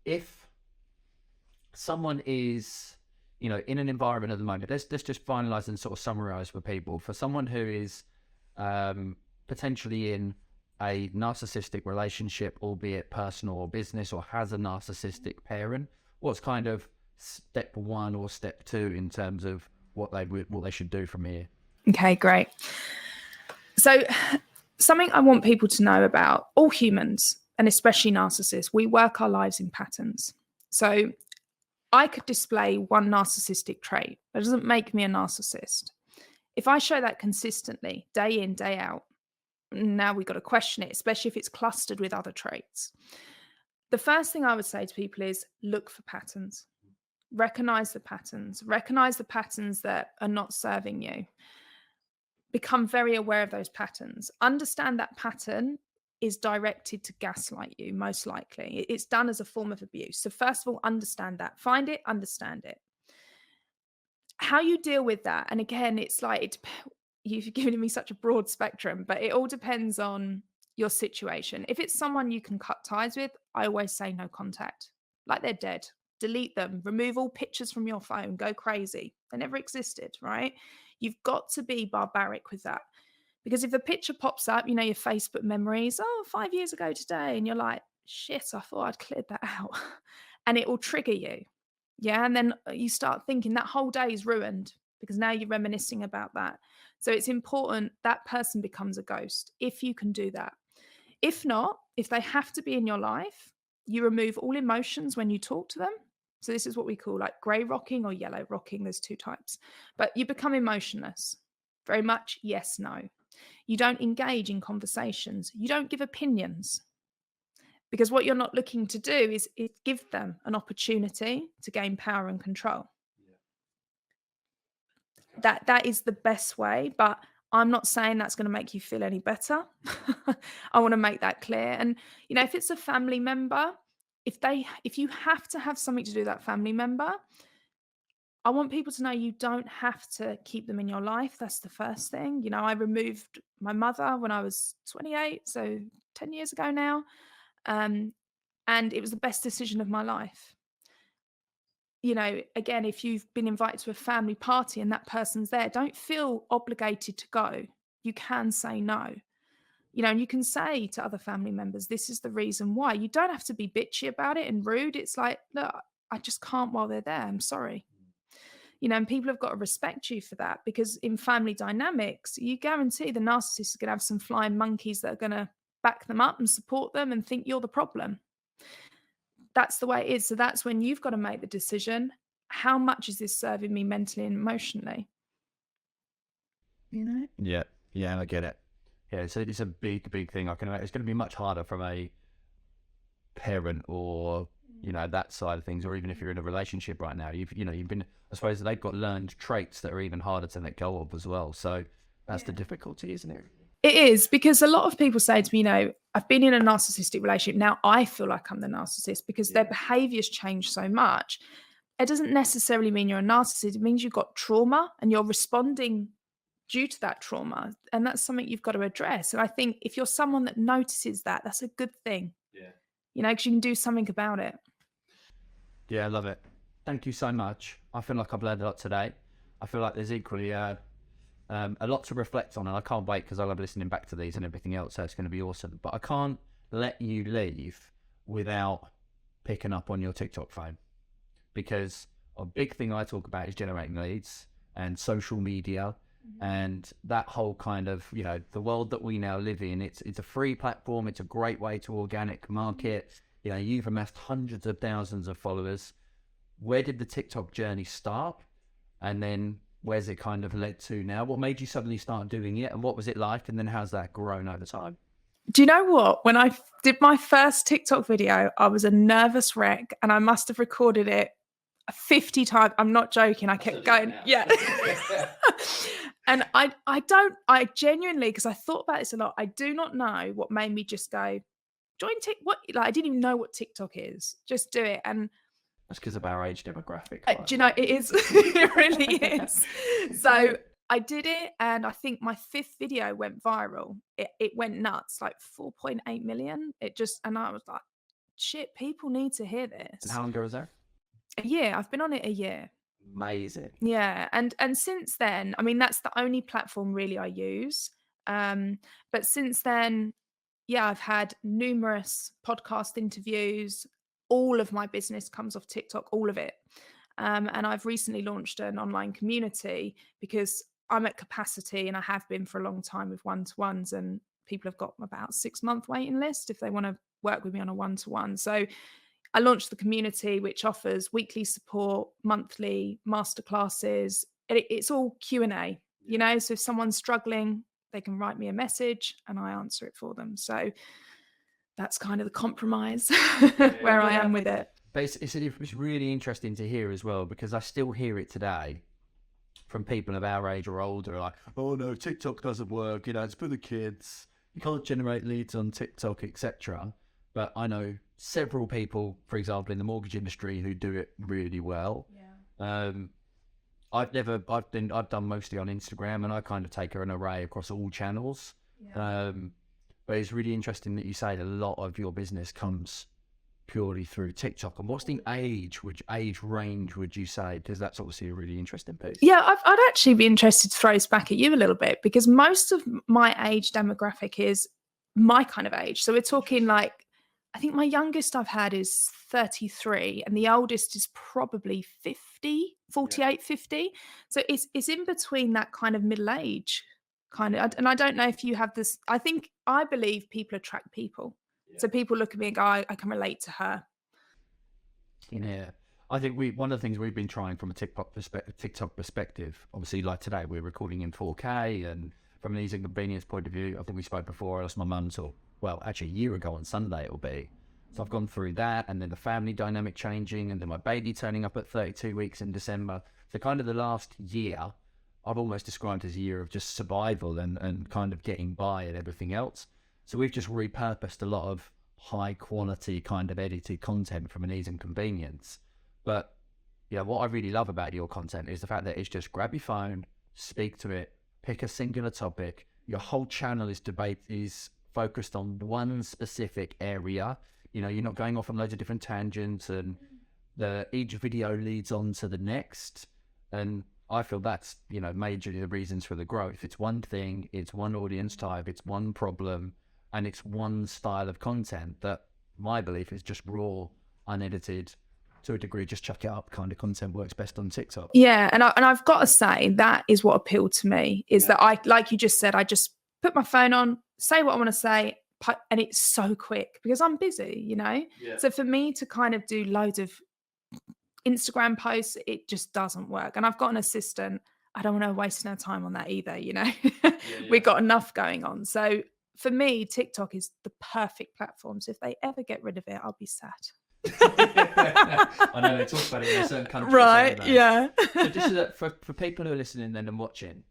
if someone is, you know, in an environment at the moment, let's just finalize and sort of summarize for people. For someone who is potentially in a narcissistic relationship, albeit personal or business, or has a narcissistic parent, what's kind of step 1 or step 2 in terms of what they should do from here? Okay, great. So something I want people to know about all humans, and especially narcissists, we work our lives in patterns. So I could display one narcissistic trait. That doesn't make me a narcissist. If I show that consistently, day in, day out, now we've got to question it, especially if it's clustered with other traits. The first thing I would say to people is look for patterns. Recognize the patterns that are not serving you. Become very aware of those patterns. Understand that pattern is directed to gaslight you, most likely. It's done as a form of abuse. So first of all, understand that. Find it, understand it. How you deal with that, and again, it's like, you've given me such a broad spectrum, but it all depends on your situation. If it's someone you can cut ties with, I always say no contact. Like they're dead. Delete them. Remove all pictures from your phone. Go crazy. They never existed, right? You've got to be barbaric with that. Because if the picture pops up, you know, your Facebook memories, 5 years ago today, and you're like, shit, I thought I'd cleared that out. And it will trigger you. Yeah. And then you start thinking that whole day is ruined because now you're reminiscing about that. So it's important that person becomes a ghost if you can do that. If not, if they have to be in your life, you remove all emotions when you talk to them. So this is what we call like grey rocking or yellow rocking. There's 2 types, but you become emotionless. Very much yes, no. You don't engage in conversations. You don't give opinions. Because what you're not looking to do is give them an opportunity to gain power and control. Yeah. That is the best way, but I'm not saying that's going to make you feel any better. I want to make that clear. And, you know, if it's a family member, if you have to have something to do with that family member, I want people to know you don't have to keep them in your life. That's the first thing. You know, I removed my mother when I was 28, so 10 years ago now. And it was the best decision of my life. You know, again, if you've been invited to a family party and that person's there, don't feel obligated to go. You can say no. You know, and you can say to other family members, this is the reason why. You don't have to be bitchy about it and rude. It's like, look, I just can't while they're there. I'm sorry. You know, and people have got to respect you for that, because in family dynamics, you guarantee the narcissist is going to have some flying monkeys that are going to back them up and support them and think you're the problem. That's the way it is. So that's when you've got to make the decision. How much is this serving me mentally and emotionally? You know? Yeah, I get it. Yeah, so it's a big thing. I can imagine it's going to be much harder from a parent or, you know, that side of things, or even if you're in a relationship right now, you've been, I suppose they've got learned traits that are even harder to let go of as well. So that's the difficulty, isn't it? It is, because a lot of people say to me, you know, I've been in a narcissistic relationship. Now I feel like I'm the narcissist because their behaviors change so much. It doesn't necessarily mean you're a narcissist. It means you've got trauma and you're responding due to that trauma. And that's something you've got to address. And I think if you're someone that notices that, that's a good thing. Yeah. You know, because you can do something about it. Yeah, I love it. Thank you so much. I feel like I've learned a lot today. I feel like there's equally a lot to reflect on, and I can't wait because I love listening back to these and everything else, so it's going to be awesome. But I can't let you leave without picking up on your TikTok phone, because a big thing I talk about is generating leads and social media, and that whole kind of, you know, the world that we now live in. It's a free platform. It's a great way to organic market. You know, you've amassed hundreds of thousands of followers. Where did the TikTok journey start? And then where's it kind of led to now? What made you suddenly start doing it? And what was it like? And then how's that grown over time? Do you know what? When I did my first TikTok video, I was a nervous wreck, and I must have recorded it 50 times. I'm not joking. I kept going. Yeah. And I genuinely, because I thought about this a lot, I do not know what made me just go, join TikTok. Like, I didn't even know what TikTok is. Just do it. And that's because of our age demographic. do you know, it is. It really is. So I did it, and I think my 5th video went viral. It went nuts, like 4.8 million. And I was like, shit, people need to hear this. And how long ago was that? A year. I've been on it a year. Amazing. Yeah, and since then, I mean, that's the only platform really I use. But since then, yeah, I've had numerous podcast interviews. All of my business comes off TikTok, all of it. And I've recently launched an online community because I'm at capacity, and I have been for a long time with one-to-ones, and people have got about 6-month waiting list if they want to work with me on a one-to-one. So I launched the community, which offers weekly support, monthly masterclasses. It's all Q&A, you know, so if someone's struggling, they can write me a message and I answer it for them. So that's kind of the compromise where I am with it. But it's really interesting to hear as well, because I still hear it today from people of our age or older, like, oh no, TikTok doesn't work, you know, it's for the kids, you can't generate leads on TikTok, etc. But I know several people, for example, in the mortgage industry who do it really well. I've done mostly on Instagram, and I kind of take an array across all channels. But it's really interesting that you say that a lot of your business comes purely through TikTok. And what's the age range would you say? Because that's obviously a really interesting piece. Yeah, I'd actually be interested to throw this back at you a little bit, because most of my age demographic is my kind of age. So we're talking like, I think my youngest I've had is 33 and the oldest is probably 50, 48, 50. So it's in between that kind of middle age kind of. And I don't know if you have this. I believe people attract people. So people look at me and go, I can relate to her. Yeah. I think one of the things we've been trying from a TikTok perspective, obviously, like today, we're recording in 4K, and from an ease and convenience point of view, I think we spoke before, I lost my mum actually a year ago on Sunday it'll be. So I've gone through that, and then the family dynamic changing, and then my baby turning up at 32 weeks in December. So kind of the last year, I've almost described as a year of just survival and kind of getting by and everything else. So we've just repurposed a lot of high quality kind of edited content from an ease and convenience. But yeah, what I really love about your content is the fact that it's just grab your phone, speak to it, pick a singular topic. Your whole channel is focused on one specific area. You know, you're not going off on loads of different tangents, and each video leads on to the next. And I feel that's, you know, majorly the reasons for the growth. It's one thing, it's one audience type, it's one problem, and it's one style of content that my belief is just raw, unedited, to a degree, just chuck it up kind of content works best on TikTok. Yeah, and I've got to say that is what appealed to me, is that I, like you just said, I just put my phone on, say what I want to say, and it's so quick because I'm busy, you know? So for me to kind of do loads of Instagram posts, it just doesn't work. And I've got an assistant. I don't want to waste no time on that either, you know? We've got enough going on. So for me, TikTok is the perfect platform. So if they ever get rid of it, I'll be sad. I know they talk about it in a certain country. Right, yeah. So just so that for people who are listening then and watching,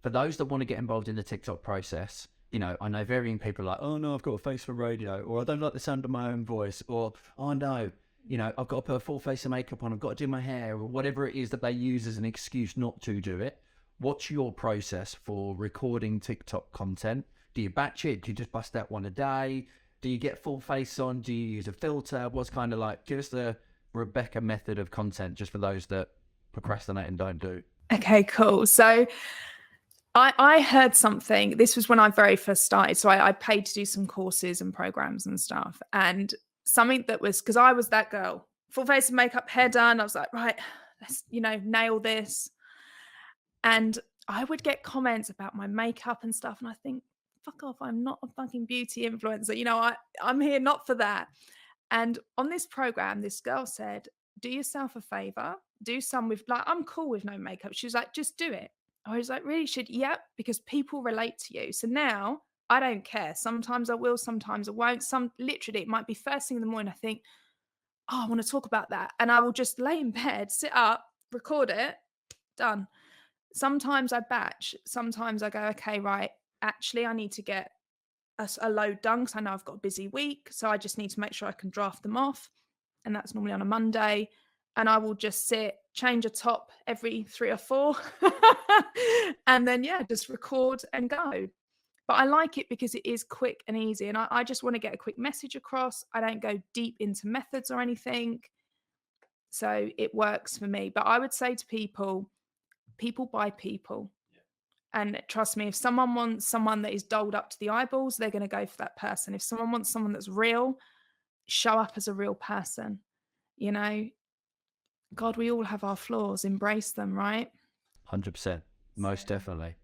for those that want to get involved in the TikTok process, you know, I know varying people are like, oh no, I've got a face for radio, or I don't like the sound of my own voice, or oh no, you know, I've got to put a full face of makeup on, I've got to do my hair, or whatever it is that they use as an excuse not to do it. What's your process for recording TikTok content? Do you batch it? Do you just bust out one a day? Do you get full face on? Do you use a filter? What's kind of like, give us the Rebecca method of content just for those that procrastinate and don't do. Okay, cool. So I heard something. This was when I very first started. So I paid to do some courses and programs and stuff. And something that was, because I was that girl, full face of makeup, hair done. I was like, right, let's, you know, nail this. And I would get comments about my makeup and stuff. And I think, fuck off, I'm not a fucking beauty influencer. You know, I'm here not for that. And on this program, this girl said, do yourself a favor, do some with, like, I'm cool with no makeup. She was like, just do it. I was like, really? Should? Yep, because people relate to you. So now I don't care. Sometimes I will, sometimes I won't. Literally, it might be first thing in the morning. I think, oh, I want to talk about that. And I will just lay in bed, sit up, record it, done. Sometimes I batch. Sometimes I go, okay, right, actually, I need to get a load done because I know I've got a busy week. So I just need to make sure I can draft them off. And that's normally on a Monday. And I will just sit, change a top every 3 or 4. And then, yeah, just record and go. But I like it because it is quick and easy. And I just want to get a quick message across. I don't go deep into methods or anything. So it works for me. But I would say to people buy people. And trust me, if someone wants someone that is doled up to the eyeballs, they're going to go for that person. If someone wants someone that's real, show up as a real person. You know, God, we all have our flaws. Embrace them, right? 100%. Most definitely.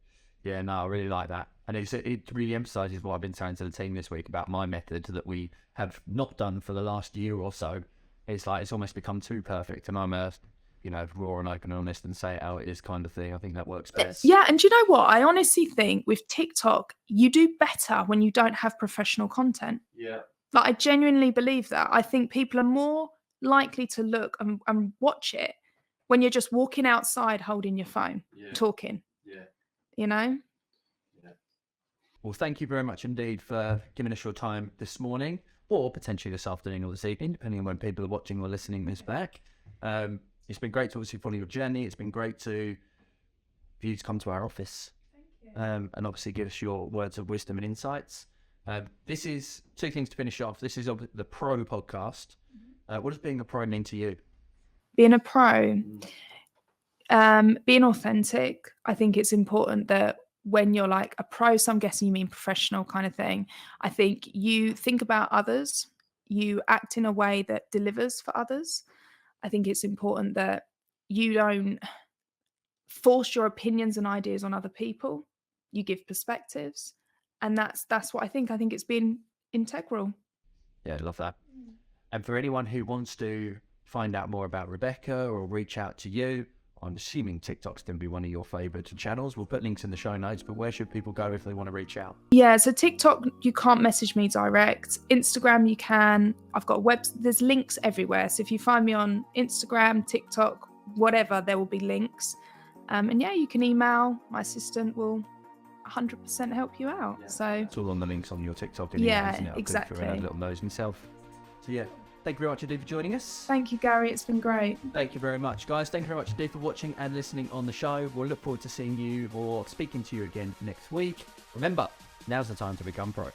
Yeah, no, I really like that. And it really emphasizes what I've been saying to the team this week about my method that we have not done for the last year or so. It's like it's almost become too perfect, and I'm raw and open and honest and say it how it is kind of thing. I think that works best. Yeah, and do you know what? I honestly think with TikTok, you do better when you don't have professional content. Yeah. Like, I genuinely believe that. I think people are more likely to look and watch it when you're just walking outside holding your phone, talking. Yeah. You know? Well, thank you very much indeed for giving us your time this morning, or potentially this afternoon or this evening, depending on when people are watching or listening this back. It's been great to obviously follow your journey. It's been great for you to come to our office and obviously give us your words of wisdom and insights. This is two things to finish off. This is the Pro podcast. What does being a pro mean to you? Being a pro, being authentic. I think it's important that when you're like a pro, so I'm guessing you mean professional kind of thing. I think you think about others, you act in a way that delivers for others. I think it's important that you don't force your opinions and ideas on other people. You give perspectives. And that's what I think. I think it's been integral. Yeah, I love that. And for anyone who wants to find out more about Rebecca or reach out to you, I'm assuming TikTok's going to be one of your favorite channels. We'll put links in the show notes, but where should people go if they want to reach out? Yeah, so TikTok, you can't message me direct. Instagram, you can. I've got there's links everywhere. So if you find me on Instagram, TikTok, whatever, there will be links. And yeah, you can email. My assistant will 100% help you out. Yeah. So it's all on the links on your TikTok anyway, yeah, isn't it? exactly. For a little nose myself. So yeah, thank you very much indeed for joining us. Thank you, Gary. It's been great. Thank you very much, guys. Thank you very much indeed for watching and listening on the show. We'll look forward to seeing you or speaking to you again next week. Remember, now's the time to become pro.